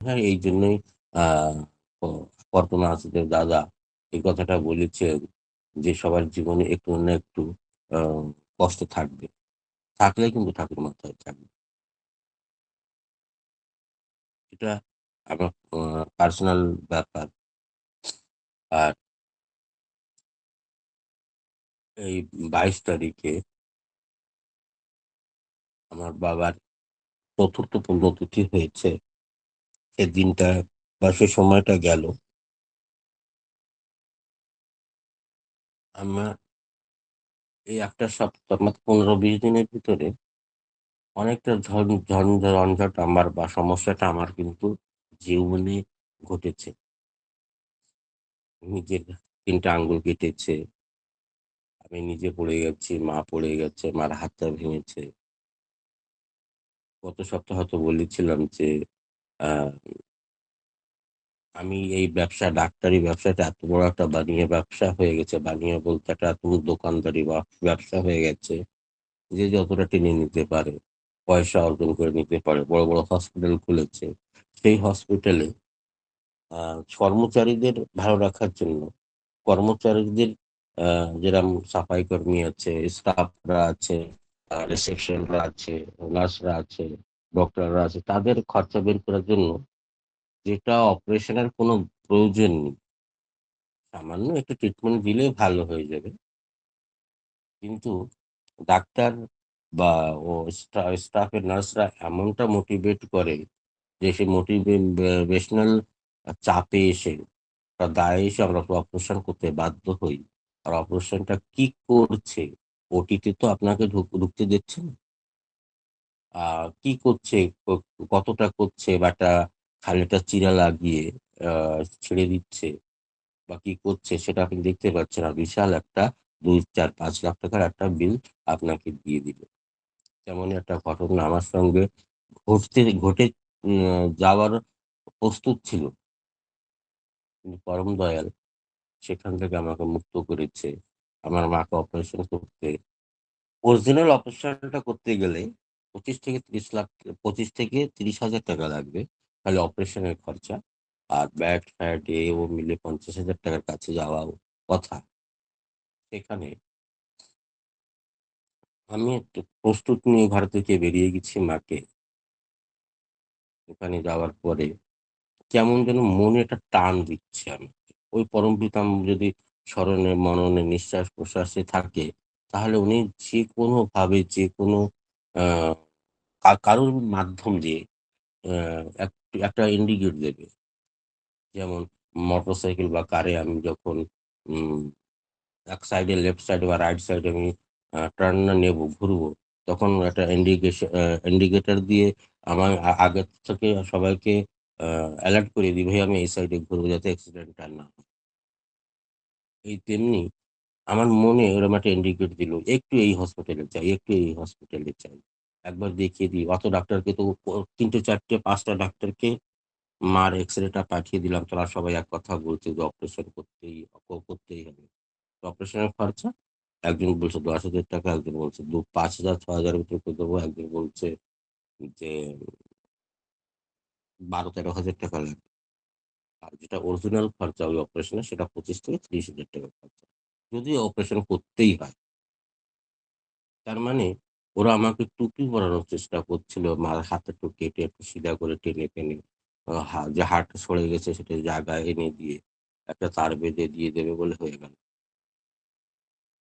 হ্যাঁ, এই জন্যই আ ক কল্পনা আসিফের দাদা এই কথাটা বলেছেন যে, "সবার জীবনে একটু না একটু আ কষ্ট থাকবে। থাকলে কিন্তু ঠাকুর মাথায় থাকবে।" এটা আমার পার্সোনাল ব্যাপার। আর এই ২২ তারিখে আমার বাবার ৪র্থ পুণ্যতিথি হয়েছে। সে দিনটা বা সে সময়টা গেল। আমার এই একটা সপ্তাহ ১৫-২০ দিনের ভিতরে অনেকটা ঝঞ্ঝাট আমার বা সমস্যাটা আমার কিন্তু জীবনে ঘটেছে। নিজের ৩ টা আঙ্গুল কেটেছে। আমি নিজে পড়ে গেছি, মা পড়ে গেছে, মার হাতটা ভেঙেছে। গত সপ্তাহে হয়তো বলেছিলাম যে, আ আমি এই ব্যবসা ডাক্তারি ব্যবসাটা এত বড় একটা বানিয়ে ব্যবসা হয়ে গেছে। বানিয়ে বলতে একটা এত দোকানদারি বা ব্যবসা হয়ে গেছে। যে যতটা টেনে নিতে পারে, পয়সা অর্জন করে নিতে পারে। বড়, বড় হসপিটাল খুলেছে। সেই হসপিটালে আ কর্মচারীদের ভালো রাখার জন্য কর্মচারীদের আ যেরকম সাফাই কর্মী আছে, স্টাফরা আছে, রিসেপশনরা আছে, নার্সরা আছে, ডক্টররা আছে, তাদের খরচা বের করার জন্য যেটা অপারেশনের কোনো প্রয়োজন নেই। সামান্য একটু ট্রিটমেন্ট দিলেই ভালো হয়ে যাবে। কিন্তু ডাক্তার বা ও স্টাফের নার্সরা এমনটা মোটিভেট করে যে সে মোটিভেশনাল চাপে এসে বা দায়ে এসে আমরা অপারেশন করতে বাধ্য হই। আর অপারেশনটা কি করছে? ওটিতে তো আপনাকে ঢুকতে দিচ্ছে না। আ কি করছে, ক কতটা করছে বা খালি একটা চিরা লাগিয়ে আ ছেড়ে দিচ্ছে বা কি করছে সেটা আপনি দেখতে পাচ্ছেন না। বিশাল একটা ২, ৪, ৳৫,০০,০০০ একটা বিল আপনাকে দিয়ে দিল। তেমনই একটা ঘটনা আমার সঙ্গে ঘটে যাওয়ার প্রস্তুত ছিল। কিন্তু পরম দয়াল সেখান থেকে আমাকে মুক্ত করেছে। আমার মাকে অপারেশন করতে অরিজিনাল অপারেশনটা করতে গেলে ২৫ থেকে ৩০ লাখ ২৫ থেকে ৳৩০,০০০ লাগবে। খালি অপারেশনের খরচা। আর ব্যাট-ফ্যাট ও মিলে ৳৫০,০০০ র কাছে যাওয়া কথা। সেখানে আমি একটু প্রস্তুত নিয়ে ঘর থেকে বেরিয়ে গেছি মাকে ওখানে যাওয়ার পরে কেমন যেন মনে একটা টান দিচ্ছে আমাকে। ওই পরমপিতা যদি স্মরণে মননে নিঃশ্বাস-প্রশ্বাসে থাকে, তাহলে উনি যেকোনোভাবে যেকোনো আ কারোর মাধ্যম দিয়ে আ এক একটা ইন্ডিকেট দেবে। যেমন মোটরসাইকেল বা কারে আমি যখন উম এক সাইডে লেফট সাইডে বা রাইট সাইডে আমি টার্ন না নেবো, ঘুরবো, তখন একটা ইন্ডিকেটর দিয়ে আমার আগের থেকে সবাইকে আ এলার্ট করে দিই, "ভাই আমি এই সাইডে ঘুরবো যাতে অ্যাক্সিডেন্টটা না হয়।" এই তেমনি আমার মনে ওরকম একটা ইন্ডিকেট দিল, "একটু এই হসপিটালে যাই, একটু এই হসপিটালে যাই। একবার দেখিয়ে দিই।" অত ডাক্তারকে তো ৩ টে ৪ টে ৫ টা ডাক্তারকে মার এক্স-রেটা পাঠিয়ে দিলাম। তারা সবাই এক কথা বলছে যে অপারেশন করতেই হবে। অপারেশনের খরচা একজন বলছে ৳১০,০০০, একজন বলছে ৫,০০০ ৬,০০০ এর ভিতরে করে দেবো। একজন বলছে যে ৳১২,০০০-১৩,০০০ লাগবে। আর যেটা অরিজিনাল খরচা ওই অপারেশনের সেটা ৳২৫,০০০-৩০,০০০ খরচা। যদিও অপারেশন করতেই হয়। তার মানে ওরা আমাকে টুপি পরানোর চেষ্টা করছিল। মার হাত একটু কেটে একটু সিধা করে টেনে যে হাড়টা সরে গেছে সেটা জায়গায় এনে দিয়ে একটা তার বেঁধে দিয়ে দেবে বলে হয়ে গেল।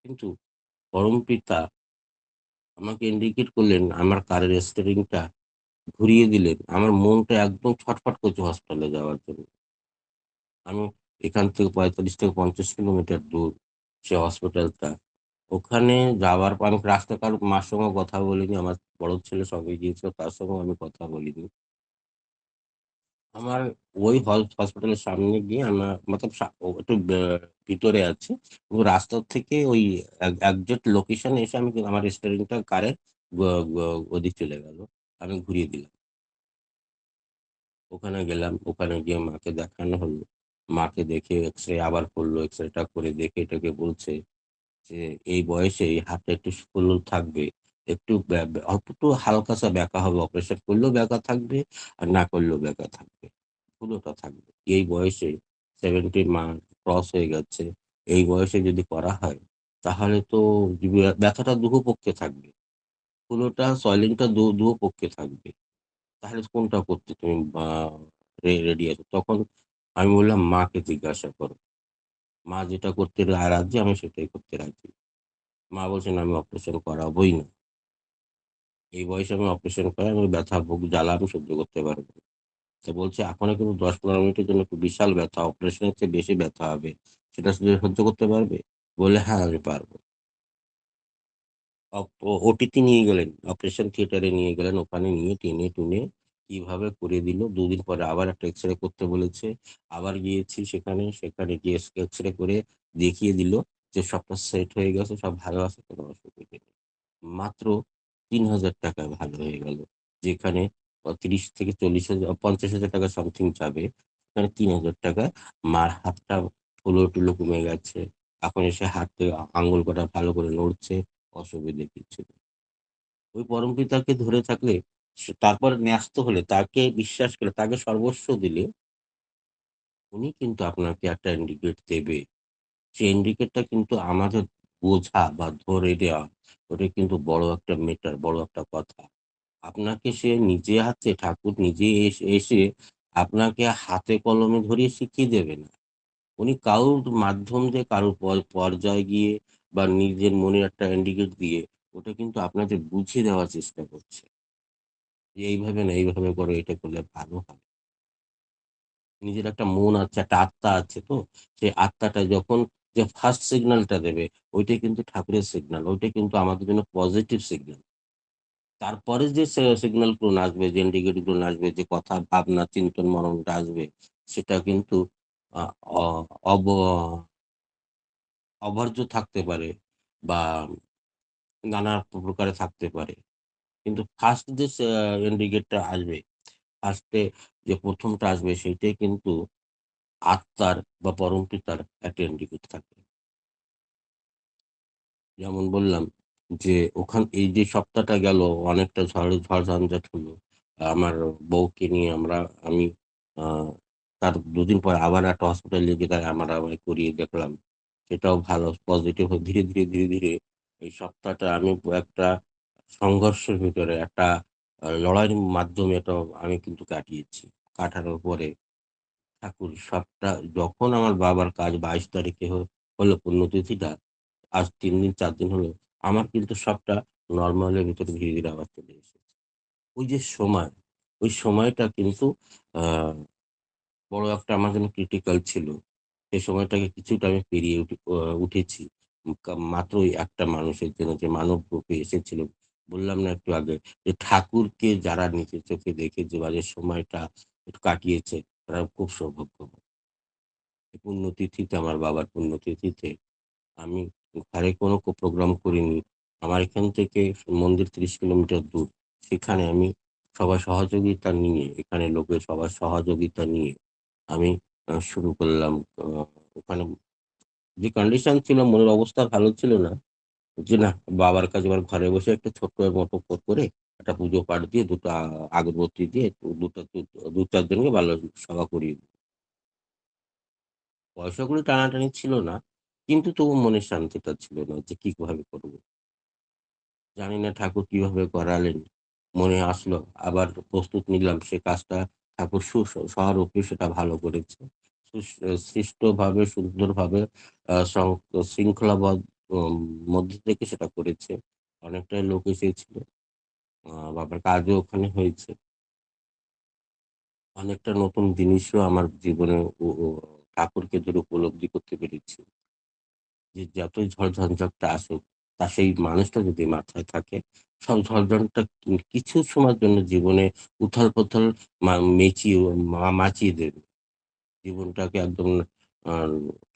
কিন্তু পরমপিতা আমাকে ইন্ডিকেট করলেন, আমার কারের স্টিয়ারিংটা ঘুরিয়ে দিলেন। আমার মনটা একদম ছটফট করছে হসপিটালে যাওয়ার জন্য। আমি এখান থেকে ৪৫ থেকে ৫০ কিলোমিটার দূর সে হসপিটালটা। ওখানে যাওয়ার পর আমি রাস্তায় কারো মার সঙ্গেও কথা বলিনি। আমার বড় ছেলে সঙ্গে গিয়েছিল, তার সঙ্গেও আমি কথা বলিনি। আমার ওই হসপিটালের সামনে গিয়ে আমার মতলব ও একটু ভিতরে আছে। ও রাস্তা থেকে ওই একজ্যাক্ট লোকেশন এ এসে আমি আমার স্টিয়ারিংটা কারের গ গ ওদিক চলে গেল। আমি ঘুরিয়ে দিলাম। ওখানে গেলাম। ওখানে গিয়ে মাকে দেখানো হলো। মাকে দেখে এক্স-রে আবার করল। এক্স-রেটা করে দেখে এটাকে বলছে যে, "এই বয়সে এই হাতটা একটু স্লো থাকবে। একটু অল্প একটু হালকা-সা ব্যাকা হবে। অপারেশন করলেও ব্যাকা থাকবে আর না করলেও ব্যাকা থাকবে।" পুরোটা থাকবে। এই বয়সে 70 ক্রস হয়ে গেছে। এই বয়সে যদি করা হয় তাহলে তো ব্যথাটা দুপক্ষে থাকবে। পুরোটা সয়েলিংটা দুপক্ষে থাকবে। তাহলে কোনটা করতে তুমি রেডি আছো? তখন আমি বললাম, "মাকে জিজ্ঞাসা করো। মা যেটা করতে রাজি আমি সেটাই করতে রাজি।" মা বলছেন, "আমি অপারেশন করাবোই না। এই বয়সে আমি অপারেশন করে আমি ব্যথা জ্বালা আমি সহ্য করতে পারব না।" তো বলছে, "এখনো কিন্তু ১০-১৫ মিনিটের জন্য একটু বিশাল ব্যথা, অপারেশনের চেয়ে বেশি ব্যথা হবে। সেটা সহ্য করতে পারবে?" বললে, "হ্যাঁ, আমি পারব।" ওটিতে নিয়ে গেলেন, অপারেশন থিয়েটারে নিয়ে গেলেন। ওখানে নিয়ে টেনে-টুনে কিভাবে করে দিল। ২ দিন পরে আবার একটা এক্স-রে করতে বলেছে। আবার গিয়েছি সেখানে। সেখানে গিয়ে এক্স-রে করে দেখিয়ে দিল যে সবটা সেট হয়ে গেছে, সব ভালো আছে, কোনো অসুবিধে নেই। মাত্র ৳৩,০০০ য় ভালো হয়ে গেল। যেখানে ৩০ থেকে ৪০,০০০ ৳৫০,০০০ সামথিং যাবে। সেখানে ৳৩,০০০ মার হাতটা ফুলো-টুলো কমে গেছে। এখন এসে হাতে আঙ্গুল কটা ভালো করে নড়ছে। অসুবিধে কিছু নেই। ওই পরমপিতাকে ধরে থাকলে তারপর ন্যস্ত হলে তাকে বিশ্বাস করে তাকে সর্বস্ব দিলে উনি কিন্তু আপনাকে একটা ইন্ডিকেট দেবে। সেই ইন্ডিকেটটা কিন্তু আমাদের বোঝা বা ধরে দেওয়া ওটা কিন্তু বড় একটা ম্যাটার, বড় একটা কথা। আপনাকে সে নিজে হাতে ঠাকুর নিজে এসে আপনাকে হাতে কলমে ধরিয়ে শিখিয়ে দেবে না। উনি কারুর মাধ্যম দিয়ে কারুর পর্যায়ে গিয়ে বা নিজের মনের একটা ইন্ডিকেট দিয়ে ওটা কিন্তু আপনাদের বুঝিয়ে দেওয়ার চেষ্টা করছে। যে এইভাবে না এইভাবে করো, এটা করলে ভালো হয়। নিজের একটা মন আছে, একটা আত্মা আছে তো। সেই আত্মাটা যখন যে ফার্স্ট সিগন্যালটা দেবে ওইটাই কিন্তু ঠাকুরের সিগন্যাল। ওইটাই কিন্তু আমাদের জন্য পজিটিভ সিগন্যাল। তারপরে যে সিগন্যাল গুলো আসবে, যে ইন্ডিকেট গুলো আসবে, যে কথা, ভাবনা, চিন্তন, মননটা আসবে সেটা কিন্তু আ অ অব অভার্য থাকতে পারে বা নানা প্রকারে থাকতে পারে। কিন্তু ফার্স্ট যে ইন্ডিকেটটা আসবে, ফার্স্টে যে ১ম টা আসবে সেইটাই কিন্তু আত্মার বা পরমপিতার একটা ইন্ডিকেট থাকে। যেমন বললাম যে এই যে সপ্তাহটা গেল অনেকটা ঝড়-ঝঞ্ঝাট হলো। আমার বউকে নিয়ে আমি আ তার ২ দিন পর আবার একটা হসপিটালে গিয়ে আমরা আবার করিয়ে দেখলাম। সেটাও ভালো পজিটিভ ধীরে ধীরে এই সপ্তাহটা আমি একটা সংঘর্ষের ভিতরে একটা লড়াইয়ের মাধ্যমে এটা আমি কিন্তু কাটিয়েছি। কাটানোর পরে ঠাকুর সবটা যখন আমার বাবার কাজ ২২ তারিখে হলো পুণ্যতিথিটা, আজ ৩ দিন ৪ দিন হলো। আমার কিন্তু সবটা নরমালের ভিতরে ধীরে আবার চলে এসেছে। ওই যে সময়, ওই সময়টা কিন্তু আ বড় একটা আমার জন্য ক্রিটিক্যাল ছিল। সেই সময়টাকে কিছুটা আমি পেরিয়ে উঠেছি। মাত্র ওই একটা মানুষের জন্য যে মানব রূপে এসেছিল। বললাম না একটু আগে যে ঠাকুরকে যারা নিজের চোখে দেখেছে বা যে সময়টা কাটিয়েছে তারা খুব সৌভাগ্যবান। পুণ্যতিথিতে আমার বাবার পুণ্যতিথিতে আমি ঘরে কোনো প্রোগ্রাম করিনি। আমার এখান থেকে মন্দির ৩০ কিলোমিটার দূর। সেখানে আমি সবার সহযোগিতা নিয়ে, এখানে লোকের সবার সহযোগিতা নিয়ে আমি শুরু করলাম। আ ওখানে যে কন্ডিশন ছিল, মনের অবস্থা ভালো ছিল না। যে না, বাবার কাছে এবার ঘরে বসে একটা ছোট্ট মতো করে একটা পুজো পাঠ দিয়ে ২ টা আগরবাতি দিয়ে ২-৪ জনকে ভালো সভা করিয়ে দিই। পয়সাকড়ি টানাটানি ছিল না। কিন্তু তবু মনের শান্তিটা ছিল না যে কিভাবে করব। জানি না ঠাকুর কিভাবে করালেন। মনে আসলো, আবার প্রস্তুত নিলাম সে কাজটা ঠাকুর স্বরূপে সেটা ভালো করেছে। সৃষ্টভাবে সুন্দরভাবে আ সং শৃঙ্খলাবদ্ধ মধ্য থেকে সেটা করেছে। অনেকটাই লোক এসেছিল। বাবার কাজও ওখানে হয়েছে। অনেকটা নতুন জিনিসও আমার জীবনে ও ও ঠাকুরকে ধরে উপলব্ধি করতে পেরেছি। যে যতই ঝড়-ঝঞ্ঝাটটা আসুক, তার সেই মানুষটা যদি মাথায় থাকে, সব ঝড়-ঝঞ্ঝাট কিছু সময়ের জন্য জীবনে উথাল-পাথাল মেচিয়ে মাচিয়ে দেবে। জীবনটাকে একদম আ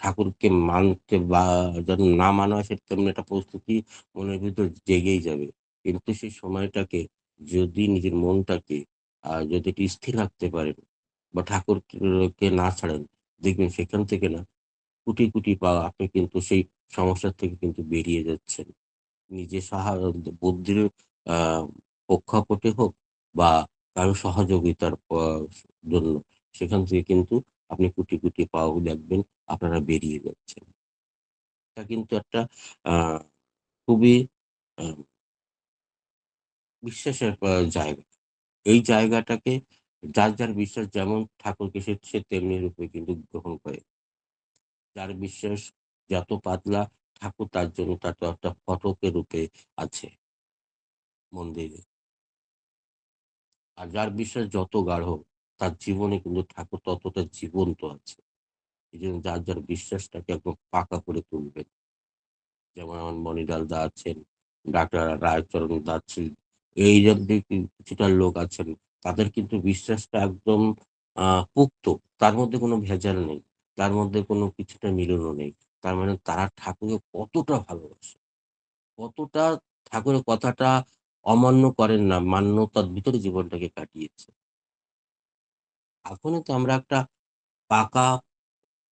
ঠাকুরকে মানতে বা যেন না মানা হয় সে তেমনি একটা পরিস্থিতি মনের ভিতর জেগেই যাবে। কিন্তু সেই সময়টাকে যদি নিজের মনটাকে যদি একটু স্থির রাখতে পারেন বা ঠাকুরকে না ছাড়েন, দেখবেন সেখান থেকে না কোটি পাওয়া আপনি কিন্তু সেই সমস্যা থেকে কিন্তু বেরিয়ে যাচ্ছেন। নিজের বুদ্ধির আ প্রেক্ষাপটে হোক বা কারো সহযোগিতার জন্য সেখান থেকে কিন্তু আপনি কোটি, কোটি পাও দেখবেন আপনারা বেরিয়ে যাচ্ছেন। এটা কিন্তু একটা আ খুবই আ বিশ্বাসের জায়গা। এই জায়গাটাকে যার বিশ্বাস যেমন ঠাকুরকে সে তেমনি রূপে কিন্তু গ্রহণ করে। যার বিশ্বাস যত পাতলা ঠাকুর তার জন্য তার তো একটা ফটকের রূপে আছে মন্দিরে। আর যার বিশ্বাস যত গাঢ় তার জীবনে কিন্তু ঠাকুর ততটা জীবন্ত আছে। এজন্য যার বিশ্বাসটাকে একদম পাকা করে তুলবেন। যেমন আমার মনিলাল দা আছেন, ডাক্তার রায়চরণ দা আছেন। এই যে কিছুটা লোক আছেন, তাদের কিন্তু বিশ্বাসটা একদম আ পুক্ত। তার মধ্যে কোনো ভেজাল নেই। তার মধ্যে কোনো কিছুটা মিলনও নেই। তার মানে তারা ঠাকুরকে কতটা ভালোবাসে, কতটা ঠাকুরের কথাটা অমান্য করেন না, মান্যতার ভিতরে জীবনটাকে কাটিয়েছে। এখনই তো আমরা একটা পাকা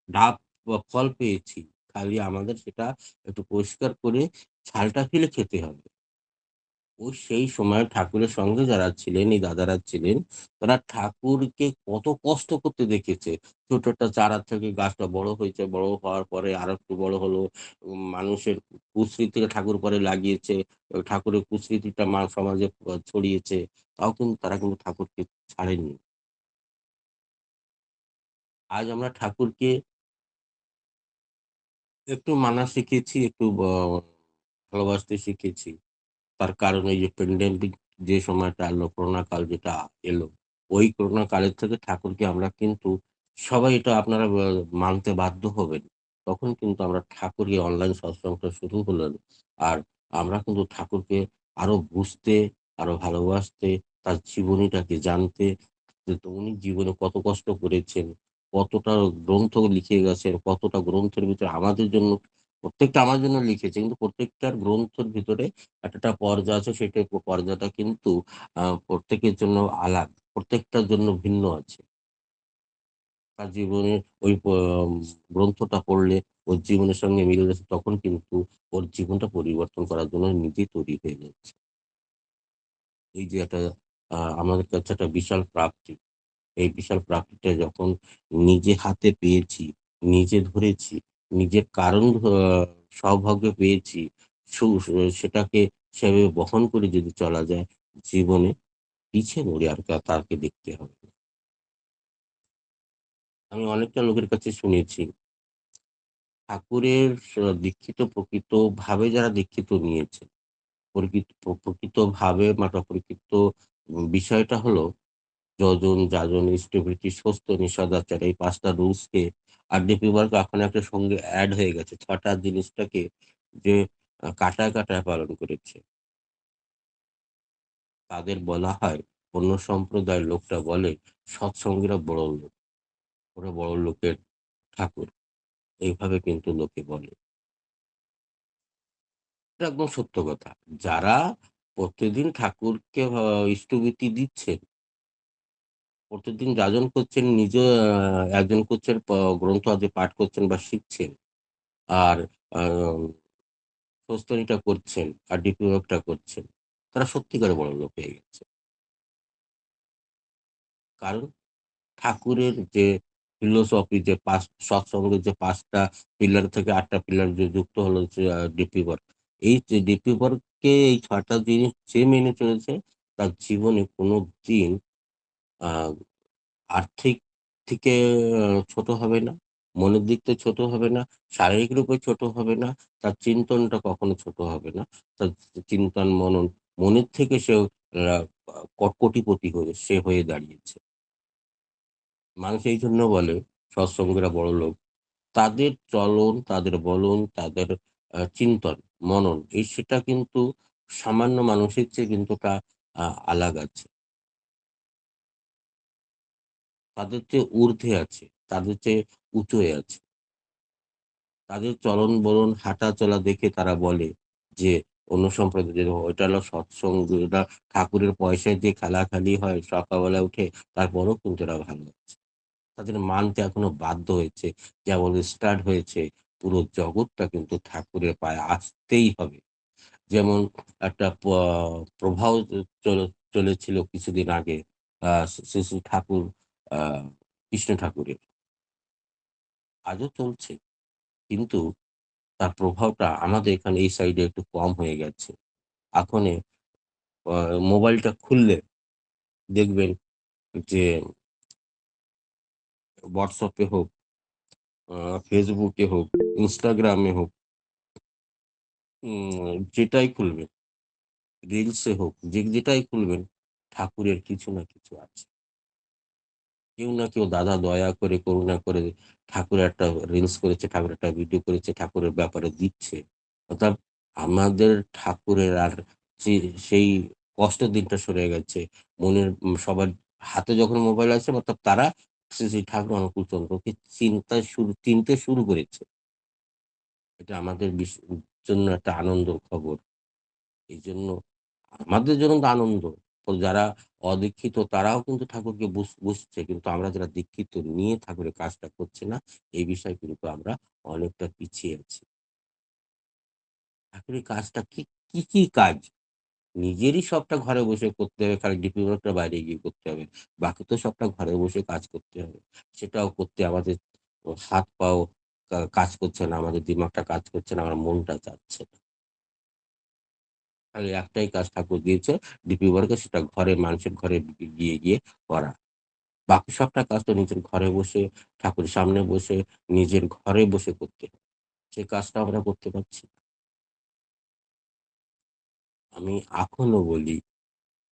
ডাব বা ফল পেয়েছি। খালি আমাদের সেটা একটু পরিষ্কার করে ছালটা ফেলে খেতে হবে। সেই সময় ঠাকুরের সঙ্গে যারা ছিলেন, এই দাদারা ছিলেন, তারা ঠাকুরকে কত কষ্ট করতে দেখেছে। ছোট একটা চারা থেকে গাছটা বড় হয়েছে, বড় হওয়ার পরে আরেকটু বড় হলো। মানুষের কুস্মৃতি থেকে ঠাকুর পরে লাগিয়েছে। ঠাকুরের কুস্মৃতিটা সমাজে ছড়িয়েছে। তাও কিন্তু তারা কিন্তু ঠাকুরকে ছাড়েননি। আজ আমরা ঠাকুরকে একটু মানা শিখেছি, একটু ভালোবাসতে শিখেছি। তার কারণ এই যে প্যান্ডেমিক যে সময়টা এলো, করোনা কাল যেটা এলো, ওই করোনা কালের থেকে ঠাকুরকে আমরা কিন্তু সবাই এটা আপনারা মানতে বাধ্য হবেন। তখন কিন্তু আমরা ঠাকুরকে অনলাইন সৎসঙ্গটা শুরু হলেন। আর আমরা কিন্তু ঠাকুরকে আরো বুঝতে, আরো ভালোবাসতে, তার জীবনীটাকে জানতে, যে তো উনি জীবনে কত কষ্ট করেছেন, কতটা গ্রন্থ লিখে গেছেন, কতটা গ্রন্থের ভিতরে আমাদের জন্য প্রত্যেকটা আমার জন্য লিখেছে। কিন্তু প্রত্যেকটার গ্রন্থের ভিতরে একটা পর্যা আছে, সেটা পর্যাটা কিন্তু প্রত্যেকের জন্য প্রত্যেকটার জন্য ভিন্ন আছে। তার জীবনের ওই গ্রন্থটা পড়লে ওর জীবনের সঙ্গে মিলে যাচ্ছে, তখন কিন্তু ওর জীবনটা পরিবর্তন করার জন্য নিজেই তৈরি হয়ে যাচ্ছে। এই যে একটা আমাদের কাছে একটা বিশাল প্রাপ্তি। এই বিশাল প্রাপ্তিটা যখন নিজে হাতে পেয়েছি, নিজে ধরেছি, নিজের কারণ সৌভাগ্য পেয়েছি, সু সু সেটাকে সেভাবে বহন করে যদি চলা যায়, জীবনে পিছে মুড়ে আর তাকে দেখতে হবে না। আমি অনেকটা লোকের কাছে শুনেছি, ঠাকুরের প্রকৃতভাবে যারা দীক্ষিত নিয়েছে, প্রকৃতভাবে প্রকৃত বিষয়টা হলো যজন, যাজন, স্টেবিলিটি, স্বস্তি, সদাচার এই ৫ টা রুলস কে আর ডি.পি. ওয়ার্ক এখন একটা সঙ্গে এড হয়ে গেছে। ৬ টা জিনিসটাকে যে কাঁটায়, কাঁটায় পালন করেছে। তাদের বলা হয়, অন্য সম্প্রদায়ের লোকটা বলে সৎসঙ্গীরা বড় লোক। ওরা বড় লোকের ঠাকুর। এইভাবে কিন্তু লোকে বলে। এটা একদম সত্য কথা। যারা প্রতিদিন ঠাকুরকে স্তুতিবিতি দিচ্ছেন, প্রতিদিন যাজন করছেন, নিজে একজন করছেন গ্রন্থ আদি পাঠ করছেন বা শিখছেন। আর আ প্রস্তরিটা করছেন আর ডিপ্লোমাটা করছেন। তারা সত্যিকারের বড়লোক হয়ে গেছে। কারণ ঠাকুরের যে ফিলোসফি যে সৎসঙ্গের যে ৫ টা পিলার থেকে ৮ টা পিলার যে যুক্ত হলো যে ডিপি ওয়ার্ক। এই যে ডিপি ওয়ার্ককে এই ৬ টা জিনিস যে মেনে চলেছে তার জীবনে কোনদিন আ আর্থিক থেকে ছোট হবে না, মনের দিক থেকে ছোট হবে না, শারীরিক রূপে ছোট হবে না, তার চিন্তনটা কখনো ছোট হবে না। তার চিন্তন মনন, মনের থেকে সেও আ কোটিপতি সে হয়ে দাঁড়িয়েছে। মানুষ এইজন্য বলে সৎসঙ্গীরা বড়লোক। তাদের চলন, তাদের বলন, তাদের চিন্তন, মনন সেটা কিন্তু সামান্য মানুষের চেয়ে কিন্তু আ আলাগ আছে। তাদের চেয়ে ঊর্ধ্বে আছে, তাদের চেয়ে উঁচুয়ে আছে। তাদের চলন-বলন, হাঁটা-চলা দেখে তারা বলে যে, অন্য সম্প্রদায়ের ওইটা হলো সৎসঙ্গ, ওটা ঠাকুরের পয়সা দিয়ে খালাখালি হয় সকালবেলা উঠে, তারপরেও কিন্তু এরা ভালো আছে। তাদের মানতে এখনো বাধ্য হয়েছে। যেমন স্টার্ট হয়েছে, পুরো জগৎটা কিন্তু ঠাকুরের পায়ে আসতেই হবে। যেমন একটা প্রবাহ চলেছিল কিছুদিন আগে। শ্রী, শ্রী ঠাকুর আ কৃষ্ণ ঠাকুরের। আজও চলছে। কিন্তু তার প্রভাবটা আমাদের এখানে এই সাইডে একটু কম হয়ে গেছে। এখনে আ মোবাইলটা খুললে দেখবেন যে WhatsApp এ হোক, Facebook এ হোক, Instagram এ হোক, যেটাই খুলবেন, রিলস এ হোক, যেটাই খুলবেন, ঠাকুরের কিছু না কিছু আছে। কেউ না কেউ দাদা দয়া করে, করুণা করে ঠাকুরের একটা রিলস করেছে, ঠাকুরের একটা ভিডিও করেছে, ঠাকুরের ব্যাপারে দিচ্ছে। অর্থাৎ আমাদের ঠাকুরের আর যে সেই কষ্টের দিনটা সরে গেছে। মনের সবার হাতে যখন মোবাইল আছে অর্থাৎ তারা শ্রী, শ্রী ঠাকুর অনুকূল চন্দ্রকে চিনতে শুরু করেছে। এটা আমাদের জন্য একটা আনন্দের খবর। এইজন্য আমাদের জন্য তো আনন্দ। তো যারা অদীক্ষিত তারাও কিন্তু ঠাকুরকে বুঝছে। কিন্তু আমরা যারা দীক্ষিত নিয়ে ঠাকুরের কাজটা করছি না, এই বিষয়ে কিন্তু আমরা অনেকটা পিছিয়ে আছি। ঠাকুরের কাজটা কি কাজ? নিজেরই সবটা ঘরে বসে করতে হবে। খালি ডিপি ওয়ার্কটা বাইরে গিয়ে করতে হবে। বাকি তো সবটা ঘরে বসে কাজ করতে হবে। সেটাও করতে আমাদের হাত পাও কাজ করছে না, আমাদের দিমাগটা কাজ করছে না, আমার মনটা চাচ্ছে না। খালি একটাই কাজ ঠাকুর দিয়েছে ডিপি ওয়ার্কে সেটা ঘরে মানুষের ঘরে গিয়ে করা। বাকি সবটা কাজ তো নিজের ঘরে বসে, ঠাকুরের সামনে বসে, নিজের ঘরে বসে করতে হয়। সে কাজটা আমরা করতে পারছি না। আমি এখনো বলি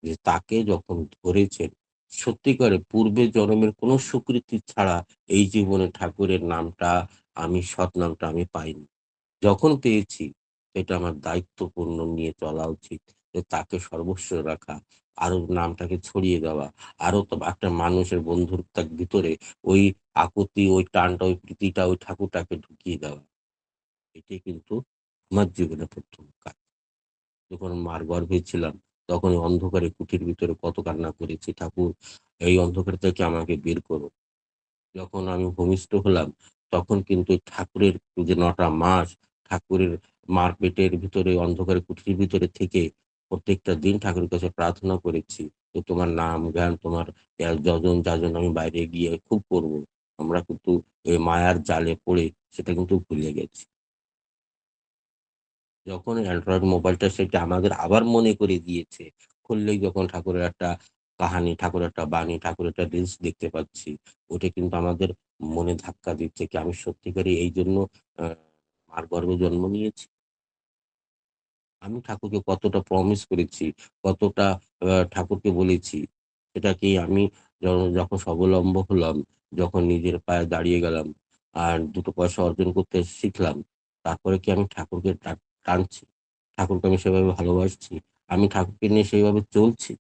যে তাকে যখন ধরেছেন, সত্যিকারে পূর্বে জন্মের কোনো স্বীকৃতি ছাড়া এই জীবনে ঠাকুরের নামটা সৎ নামটা আমি পাইনি। যখন পেয়েছি এটা আমার দায়িত্বপূর্ণ নিয়ে চলা উচিত। যে তাকে সর্বস্ব রাখা, আরো নামটাকে ছড়িয়ে দেওয়া। আরো তো একটা মানুষের বন্ধুত্বের ভিতরে ওই আকুতি, ওই টানটা, ওই প্রীতিটা ওই ঠাকুরটাকে ঢুকিয়ে দেওয়া। এটাই কিন্তু আমার জীবনে ১ম কাজ। যখন মার গর্ভে ছিলাম তখন ওই অন্ধকারে কুঠির ভিতরে কত কান্না করেছি, "ঠাকুর এই অন্ধকার থেকে আমাকে বের করো।" যখন আমি ভূমিষ্ঠ হলাম, তখন কিন্তু ওই ঠাকুরের যে ৯ টা মাস ঠাকুরের মার পেটের ভিতরে অন্ধকারে কুঠির ভিতরে থেকে প্রত্যেকটা দিন ঠাকুরের কাছে প্রার্থনা করেছি যে, "তোমার নাম জ্ঞান তোমার যজন যাজন আমি বাইরে গিয়ে খুব করব।" আমরা কিন্তু এই মায়ার জালে পড়ে সেটা কিন্তু ভুলে গেছি। যখন অ্যান্ড্রয়েড মোবাইলটা সেটা আমাদের আবার মনে করে দিয়েছে। খুললেই যখন ঠাকুরের একটা কাহানি, ঠাকুরের একটা বাণী, ঠাকুরের একটা রিলস দেখতে পাচ্ছি, ওটা কিন্তু আমাদের মনে ধাক্কা দিচ্ছে কি আমি সত্যিকারই এইজন্য আ মার গর্ভে জন্ম নিয়েছি। আমি ঠাকুরকে কতটা প্রমিস করেছি, কতটা ঠাকুরকে বলেছি। সেটা কি আমি যখন স্বাবলম্ব হলাম, যখন নিজের পায়ে দাঁড়িয়ে গেলাম, আর ২ টো পয়সা অর্জন করতে শিখলাম, তারপরে কি আমি ঠাকুরকে টানছি? ঠাকুরকে আমি সেভাবে ভালোবাসছি? আমি ঠাকুরকে নিয়ে সেইভাবে চলছি?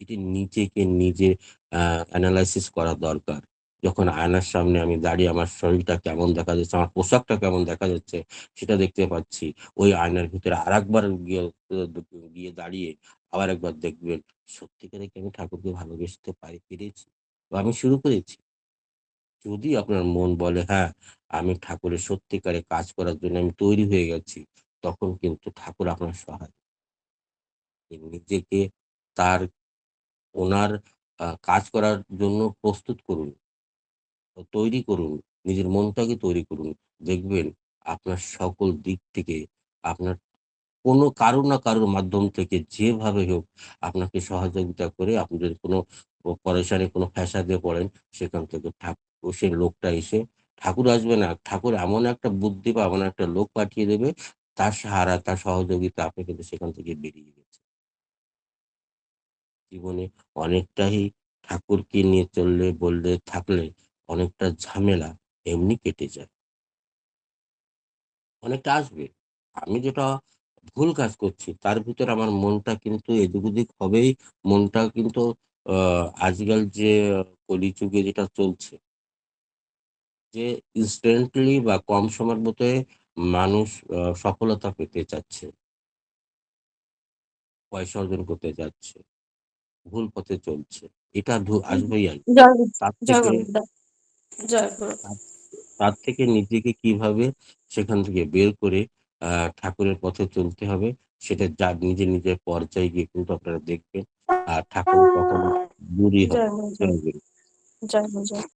এটি নিজেকে নিজে আ এনালাইসিস করা দরকার। যখন আয়নার সামনে আমি দাঁড়িয়ে আমার শরীরটা কেমন দেখা যাচ্ছে, আমার পোশাকটা কেমন দেখা যাচ্ছে সেটা দেখতে পাচ্ছি। ওই আয়নার ভিতরে আরেকবার গিয়ে দাঁড়িয়ে আবার একবার দেখবেন সত্যিকারে কি আমি ঠাকুরকে ভালোবাসতে পেরেছি বা আমি শুরু করেছি? যদি আপনার মন বলে হ্যাঁ, আমি ঠাকুরের সত্যিকারে কাজ করার জন্য আমি তৈরি হয়ে গেছি, তখন কিন্তু ঠাকুর আপনার সহায়। নিজেকে তার ওনার কাজ করার জন্য প্রস্তুত করুন, তৈরি করুন। নিজের মনটাকে তৈরি করুন। দেখবেন আপনার সকল দিক থেকে আপনার কারো না কারোর মাধ্যম থেকে যেভাবে হোক আপনাকে সহযোগিতা করে আপনি যদি কোনো পরেশানি, কোনো ফ্যাসাদে পড়েন সেখান থেকে সে লোকটা এসে ঠাকুর আসবে না, ঠাকুর এমন একটা বুদ্ধি বা এমন একটা লোক পাঠিয়ে দেবে, তার সাহারা, তার সহযোগিতা আপনি কিন্তু সেখান থেকে বেরিয়ে গেছেন। জীবনে অনেকটাই ঠাকুরকে নিয়ে বললে থাকলে অনেকটা ঝামেলা এমনি কেটে যায়। অনেকটা আসবে। আমি যেটা ভুল কাজ করছি তার ভিতরে আমার মনটা কিন্তু এদিক ওদিক হবেই। মনটা কিন্তু আ আজকাল যে কলিযুগে যেটা চলছে যে ইনস্ট্যান্টলি বা কম সময়ের মধ্যে মানুষ সফলতা পেতে চাচ্ছে, পয়সা অর্জন করতে চাচ্ছে, ভুল পথে চলছে। এটা আসবেই আসবে। জয় গুরু, তার জয় থেকে গুরু, জয় গুরু। তার তার থেকে নিজেকে কিভাবে সেখান থেকে বের করে আ ঠাকুরের পথে চলতে হবে সেটা নিজের পর্যায়ে গিয়ে কিন্তু আপনারা দেখবেন। আর ঠাকুর কখনো দূরই জয় হবে না। গুরু, জয়। জয় গুরু। জয় গুরু, জয়।